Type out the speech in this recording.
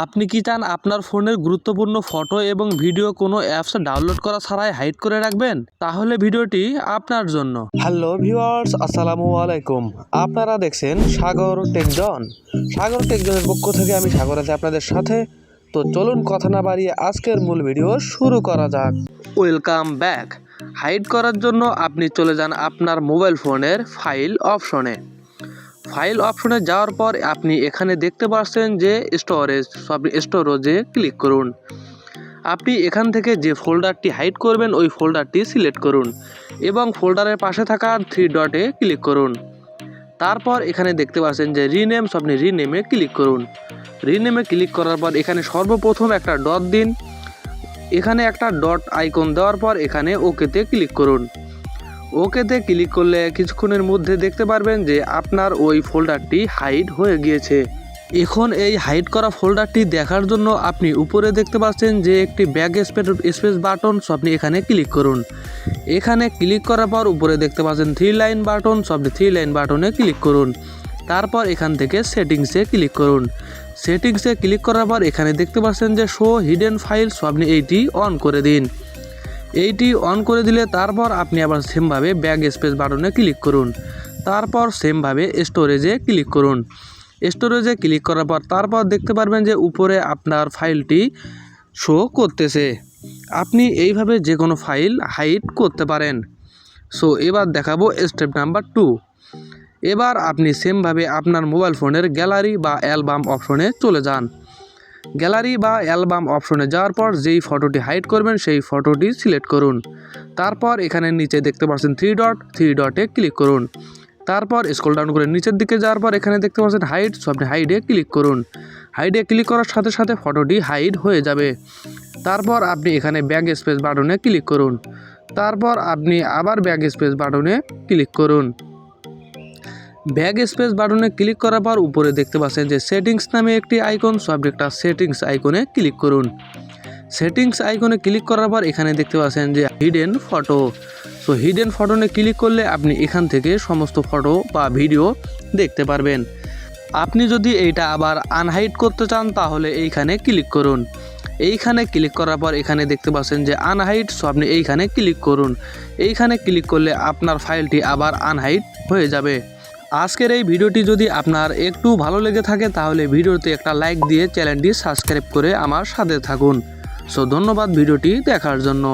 আপনি কি চান আপনার ফোনের গুরুত্বপূর্ণ ফটো এবং ভিডিও কোনো অ্যাপস ডাউনলোড করা ছাড়াই হাইড করে রাখবেন? তাহলে ভিডিওটি আপনার জন্য। হ্যালো ভিউয়ার্স, আসসালামু আলাইকুম। আপনারা দেখছেন সাগর টেকজন। সাগর টেকজনের পক্ষ থেকে আমি সাগর আছি আপনাদের সাথে। তো চলুন কথা না বাড়িয়ে আজকের মূল ভিডিও শুরু করা যাক। Welcome back. হাইড করার জন্য আপনি চলে যান আপনার মোবাইল ফোনের ফাইল অপশনে। ফাইল অপশনে যাওয়ার পর আপনি এখানে দেখতে পাচ্ছেন যে স্টোরেজে ক্লিক করুন। আপনি এখান থেকে যে ফোল্ডারটি হাইড করবেন ওই ফোল্ডারটি সিলেক্ট করুন এবং ফোল্ডারের পাশে থাকা 3 ডটে ক্লিক করুন। তারপর এখানে দেখতে পাচ্ছেন যে রিনেমে ক্লিক করুন। রিনেমে ক্লিক করার পর এখানে সর্বপ্রথম একটা ডট দিন। এখানে একটা ডট আইকন দেওয়ার পর এখানে ওকেতে ক্লিক করুন। ওকেতে ক্লিক করলে কিছুক্ষণের মধ্যে দেখতে পারবেন যে আপনার ওই ফোল্ডারটি হাইড হয়ে গিয়েছে। এখন এই হাইড করা ফোল্ডারটি দেখার জন্য আপনি উপরে দেখতে পাচ্ছেন যে একটি ব্যাক স্পেস বাটন, আপনি এখানে ক্লিক করুন। এখানে ক্লিক করার পর উপরে দেখতে পাচ্ছেন 3 লাইন বাটন, আপনি 3 লাইন বাটনে ক্লিক করুন। তারপর এখান থেকে সেটিংসে ক্লিক করুন। সেটিংসে ক্লিক করার পর এখানে দেখতে পাচ্ছেন যে শো হিডেন ফাইলস, আপনি এইটি অন করে দিন। এইটি অন করে দিলে তারপর আপনি আবার সেমভাবে ব্যাক স্পেস বাটনে ক্লিক করুন। তারপর সেমভাবে স্টোরেজে ক্লিক করুন। স্টোরেজে ক্লিক করার পর তারপর দেখতে পারবেন যে উপরে আপনার ফাইলটি শো করতেছে। আপনি এইভাবে যে কোনো ফাইল হাইড করতে পারেন। সো এবার দেখাবো স্টেপ নাম্বার 2। এবার আপনি সেমভাবে আপনার মোবাইল ফোনের গ্যালারি বা অ্যালবাম অপশনে চলে যান। গ্যালারি বা অ্যালবাম অপশনে যাওয়ার পর যেই ফটোটি হাইড করবেন সেই ফটোটি সিলেক্ট করুন। তারপর এখানে নিচে দেখতে পাচ্ছেন 3 ডটে ক্লিক করুন। তারপর স্ক্রল ডাউন করে নিচের দিকে যাওয়ার পর এখানে দেখতে পাচ্ছেন হাইড, আপনি হাইডে ক্লিক করুন। হাইডে ক্লিক করার সাথে সাথে ফটোটি হাইড হয়ে যাবে। তারপর আপনি এখানে ব্যাক স্পেস বাটনে ক্লিক করুন। তারপর আপনি আবার ব্যাক স্পেস বাটনে ক্লিক করুন। ব্যাক স্পেস বাটনে ক্লিক করার পর উপরে দেখতে পাচ্ছেন যে সেটিংস নামে একটি আইকন, আপনি একটা সেটিংস আইকনে ক্লিক করুন। সেটিংস আইকনে ক্লিক করার পর এখানে দেখতে পাচ্ছেন যে হিডেন ফটো। হিডেন ফটোনে ক্লিক করলে আপনি এখান থেকে সমস্ত ফটো বা ভিডিও দেখতে পারবেন। আপনি যদি এইটা আবার আনহাইড করতে চান তাহলে এইখানে ক্লিক করুন। এইখানে ক্লিক করার পর এখানে দেখতে পাচ্ছেন যে আনহাইড, আপনি এইখানে ক্লিক করুন। এইখানে ক্লিক করলে আপনার ফাইলটি আবার আনহাইড হয়ে যাবে। আজকের এই ভিডিওটি যদি আপনার একটু ভালো লেগে থাকে তাহলে ভিডিওতে একটা লাইক দিয়ে চ্যানেলটি সাবস্ক্রাইব করে আমার সাথে থাকুন। ধন্যবাদ ভিডিওটি দেখার জন্য।